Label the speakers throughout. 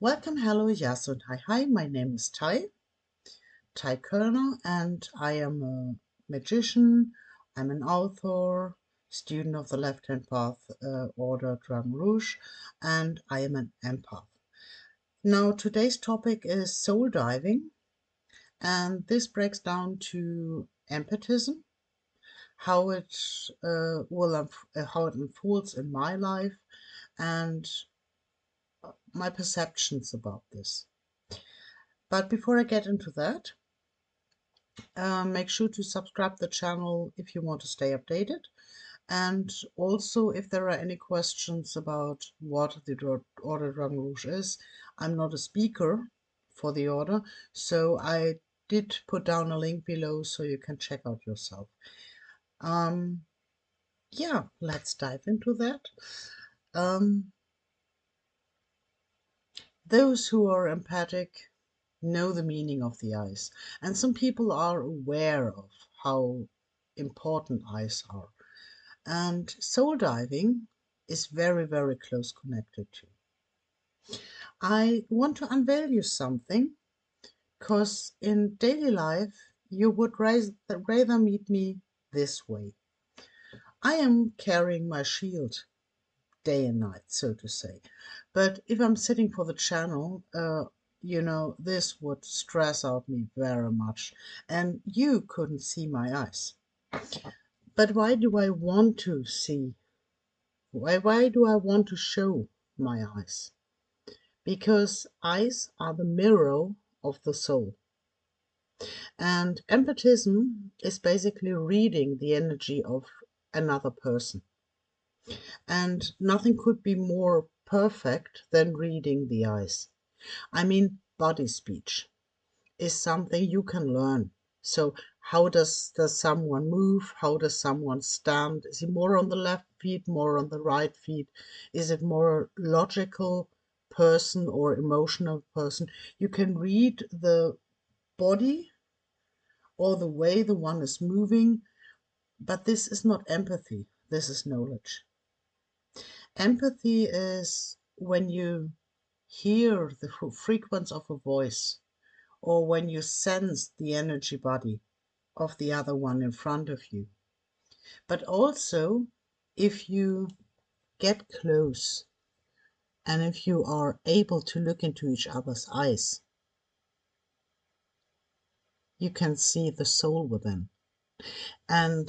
Speaker 1: Welcome, hello, yes, and hi. My name is Ty Körner, and I am a magician. I'm an author, student of the left-hand path, Order Dragon Rouge, and I am an empath. Now, today's topic is soul diving, and this breaks down to empathism, how it how it unfolds in my life, and my perceptions about this. But before I get into that, make sure to subscribe the channel if you want to stay updated. And also, if there are any questions about what the Order Dragon Rouge is, I'm not a speaker for the order, so I did put down a link below so you can check out yourself. Um, yeah, let's dive into that. Um, those who are empathic know the meaning of the eyes, and some people are aware of how important eyes are. And soul diving is very, very close connected to. I want to unveil you something because in daily life you would rather meet me this way. I am carrying my shield day and night, so to say. But if I'm sitting for the channel, this would stress out me very much, and you couldn't see my eyes. But why do I want to see? Why do I want to show my eyes? Because eyes are the mirror of the soul. And empathism is basically reading the energy of another person. And nothing could be more perfect than reading the eyes. I mean, body speech is something you can learn. So how does someone move? How does someone stand? Is he more on the left feet, more on the right feet? Is it more logical person or emotional person? You can read the body or the way the one is moving, but this is not empathy. This is knowledge. Empathy is when you hear the frequency of a voice, or when you sense the energy body of the other one in front of you. But also, if you get close and if you are able to look into each other's eyes, you can see the soul within. And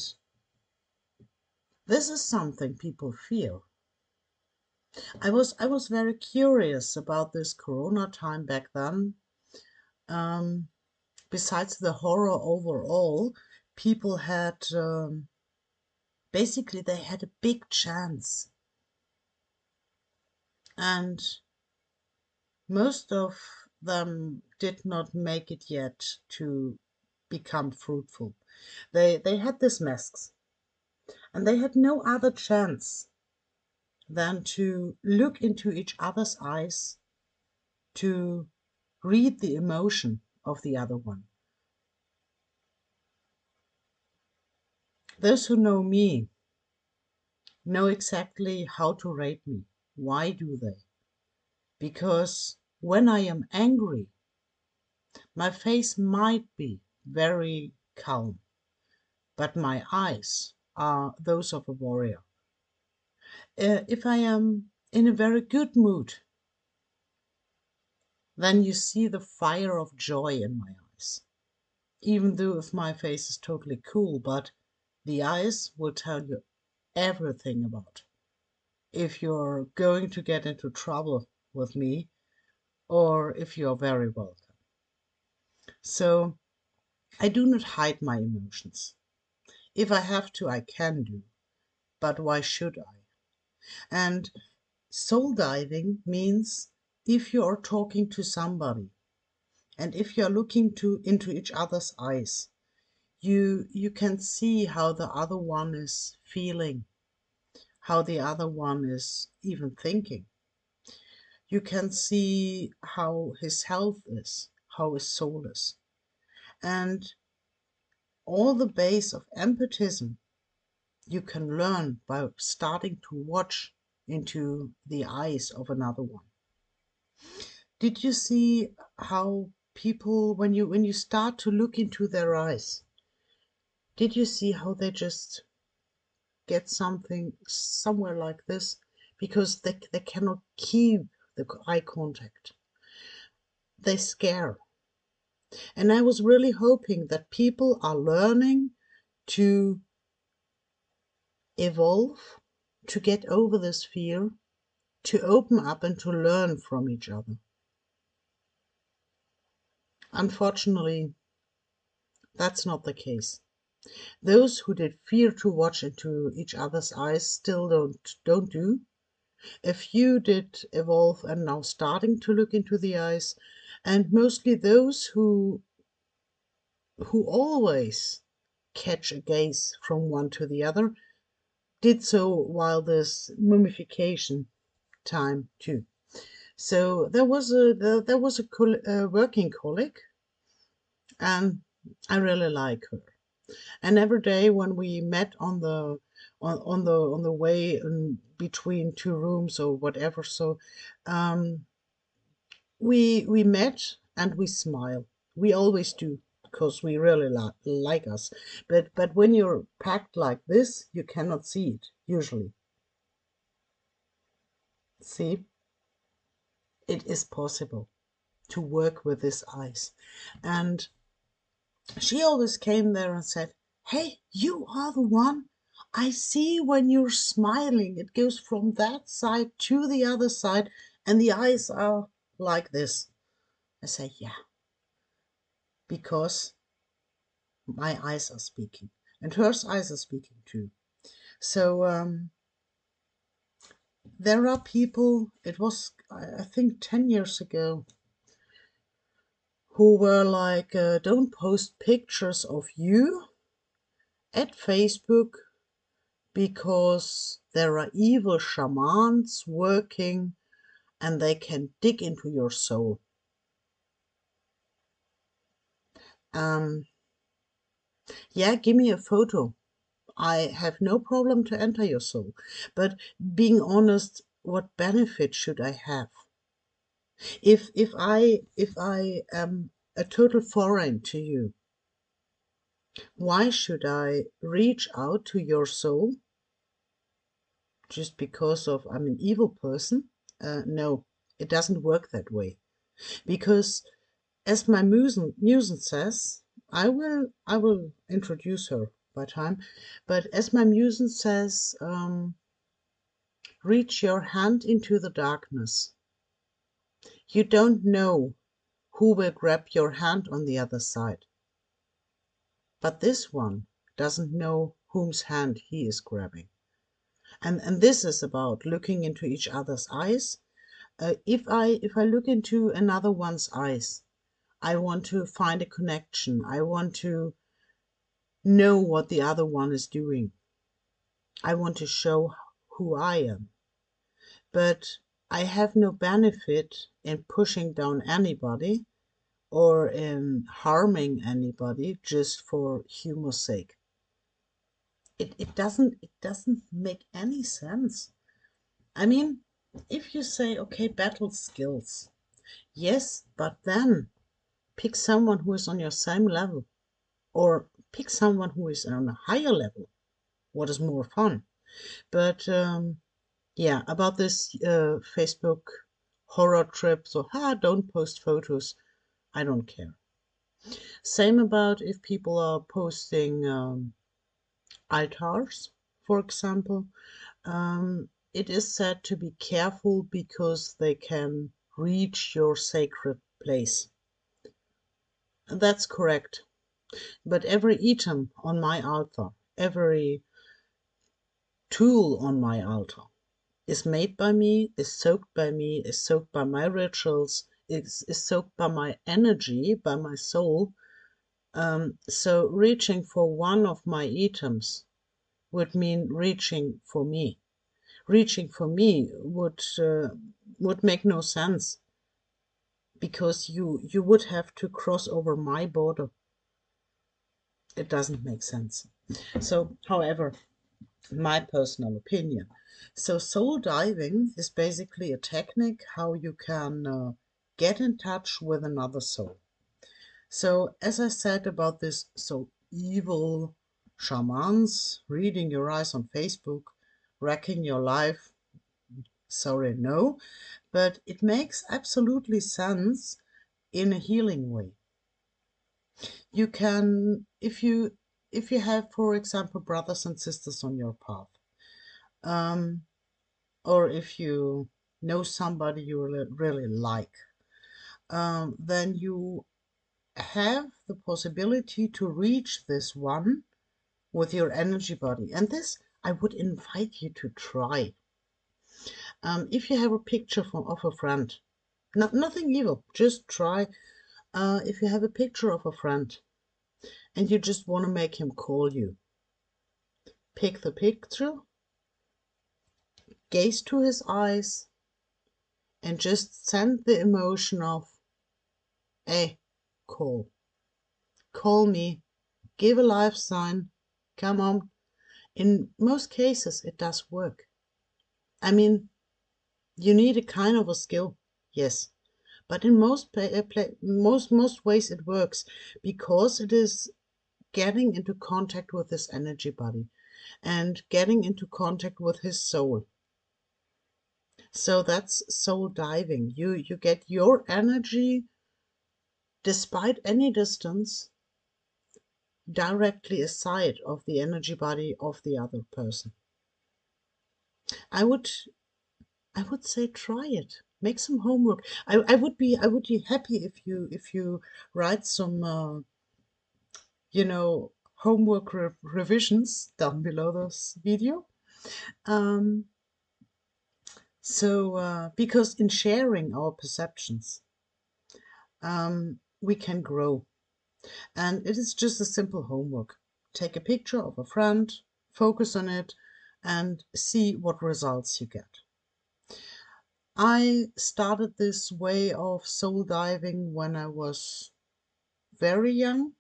Speaker 1: this is something people feel. I was very curious about this Corona time back then. Um, Besides the horror overall, people had basically they had a big chance, and most of them did not make it yet to become fruitful. They had these masks, and they had no other chance than to look into each other's eyes, to read the emotion of the other one. Those who know me know exactly how to rate me. Why do they? Because when I am angry, my face might be very calm, but my eyes are those of a warrior. If I am in a very good mood, then you see the fire of joy in my eyes. Even though if my face is totally cool, but the eyes will tell you everything about if you're going to get into trouble with me or if you're very welcome. So I do not hide my emotions. If I have to, I can do, but why should I? And soul diving means if you are talking to somebody and if you're looking into each other's eyes, you can see how the other one is feeling, how the other one is even thinking. You can see how his health is, how his soul is. And all the base of empathism you can learn by starting to watch into the eyes of another one. Did you see how people, when you start to look into their eyes, did you see how they just get something somewhere like this because they cannot keep the eye contact? They scare. And I was really hoping that people are learning to evolve, to get over this fear, to open up and to learn from each other. Unfortunately, that's not the case. Those who did fear to watch into each other's eyes still don't do. A few did evolve and now starting to look into the eyes, and mostly those who always catch a gaze from one to the other did so while this mummification time too. So there was a working colleague, and I really like her. And every day when we met on the way in between two rooms or whatever, so um, we met and we smile. We always do because we really like us. But when you're packed like this, you cannot see it usually. See, it is possible to work with this ice. And she always came there and said, "Hey, you are the one. I see when you're smiling, it goes from that side to the other side, and the eyes are like this." I say, "Yeah, because my eyes are speaking, and her eyes are speaking too." So there are people, it was, I think, 10 years ago, who were like, don't post pictures of you at Facebook because there are evil shamans working and they can dig into your soul. Um, yeah, give me a photo. I have no problem to enter your soul. But being honest, what benefit should I have? If I am a total foreign to you, why should I reach out to your soul just because of I'm an evil person? No, it doesn't work that way. Because as my musen says, I will introduce her by time, but as my musen says, reach your hand into the darkness. You don't know who will grab your hand on the other side, but this one doesn't know whose hand he is grabbing. And this is about looking into each other's eyes. If I look into another one's eyes, I want to find a connection. I want to know what the other one is doing. I want to show who I am. But I have no benefit in pushing down anybody or in harming anybody just for humor's sake. It doesn't make any sense. I mean, if you say, okay, battle skills, yes, but then pick someone who is on your same level or pick someone who is on a higher level. What is more fun? But yeah, about this Facebook horror trip, so don't post photos. I don't care. Same about if people are posting altars, for example. It is said to be careful because they can reach your sacred place. And that's correct. But every item on my altar, every tool on my altar is made by me, is soaked by me, is soaked by my rituals, is soaked by my energy, by my soul. So reaching for one of my items would mean reaching for me. Reaching for me would make no sense because you would have to cross over my border. It doesn't make sense. So, however, my personal opinion. So soul diving is basically a technique how you can get in touch with another soul. So as I said about this so evil shamans reading your eyes on Facebook, wrecking your life, sorry, no, but it makes absolutely sense in a healing way. You can, if you have, for example, brothers and sisters on your path, um, or if you know somebody you really like, then you have the possibility to reach this one with your energy body. And this I would invite you to try. If you have a picture of a friend, nothing evil, just try. If you have a picture of a friend and you just want to make him call you, pick the picture, gaze to his eyes, and just send the emotion of, hey, call. Call me. Give a life sign. Come on. In most cases, it does work. I mean, you need a kind of a skill, yes. But in most ways it works because it is getting into contact with his energy body and getting into contact with his soul. So that's soul diving. You get your energy, despite any distance, directly aside of the energy body of the other person. I would I would say try it. Make some homework. I would be happy if you write some homework revisions down below this video. Um, because in sharing our perceptions, we can grow. And it is just a simple homework. Take a picture of a friend, focus on it, and see what results you get. I started this way of soul diving when I was very young.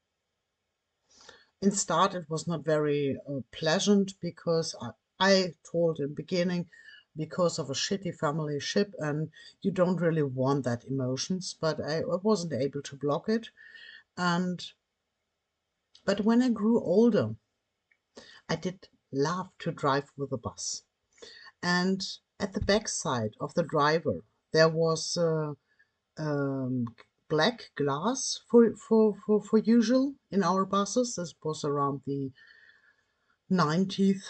Speaker 1: In start, it was not very pleasant because I told in the beginning because of a shitty family ship and you don't really want that emotions, but I wasn't able to block it. But when I grew older, I did love to drive with a bus. And at the backside of the driver, there was um, black glass for usual in our buses. This was around the 90th,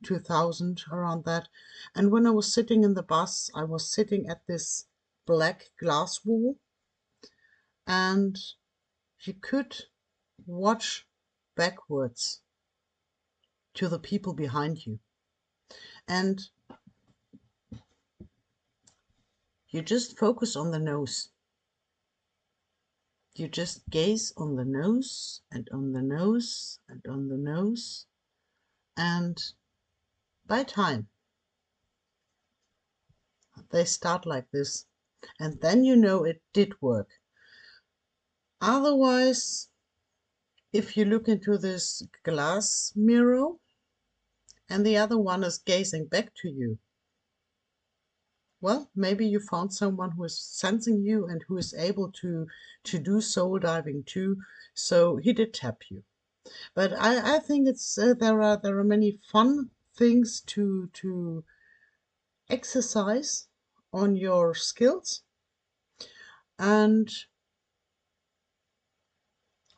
Speaker 1: 2000, around that. And when I was sitting in the bus, I was sitting at this black glass wall, and you could watch backwards to the people behind you. And you just focus on the nose. You just gaze on the nose and on the nose and on the nose. And by time, they start like this. And then you know it did work. Otherwise, if you look into this glass mirror and the other one is gazing back to you, well, maybe you found someone who is sensing you and who is able to do soul diving too. So he did tap you. But I think it's there are many fun things to exercise on your skills, and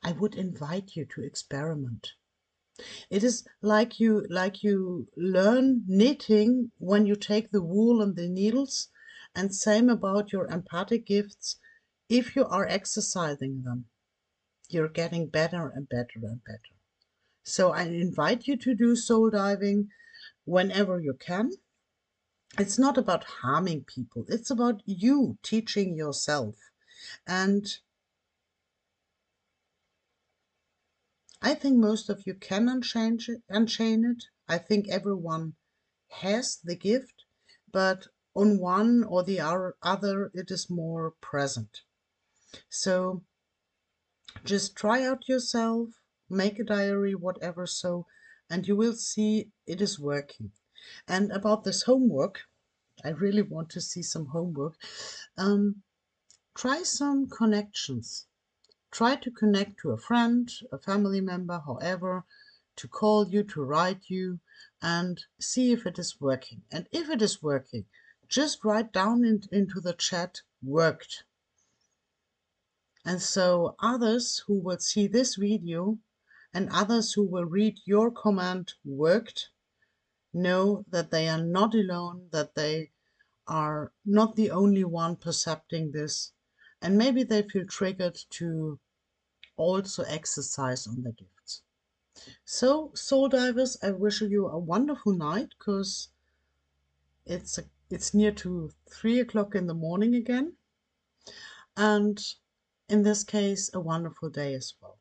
Speaker 1: I would invite you to experiment. It is like you learn knitting when you take the wool and the needles, and same about your empathic gifts. If you are exercising them, you're getting better and better and better. So I invite you to do soul diving whenever you can. It's not about harming people. It's about you teaching yourself. And I think most of you can unchain it. I think everyone has the gift, but on one or the other, it is more present. So just try out yourself, make a diary, whatever, and you will see it is working. And about this homework, I really want to see some homework. Um, try some connections. Try to connect to a friend, a family member, however, to call you, to write you, and see if it is working. And if it is working, just write down into the chat, worked. And so others who will see this video and others who will read your comment, worked, know that they are not alone, that they are not the only one percepting this, and maybe they feel triggered to also exercise on their gifts. So, soul divers, I wish you a wonderful night, because it's near to 3 o'clock in the morning again, and in this case, a wonderful day as well.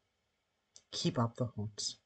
Speaker 1: Keep up the horns.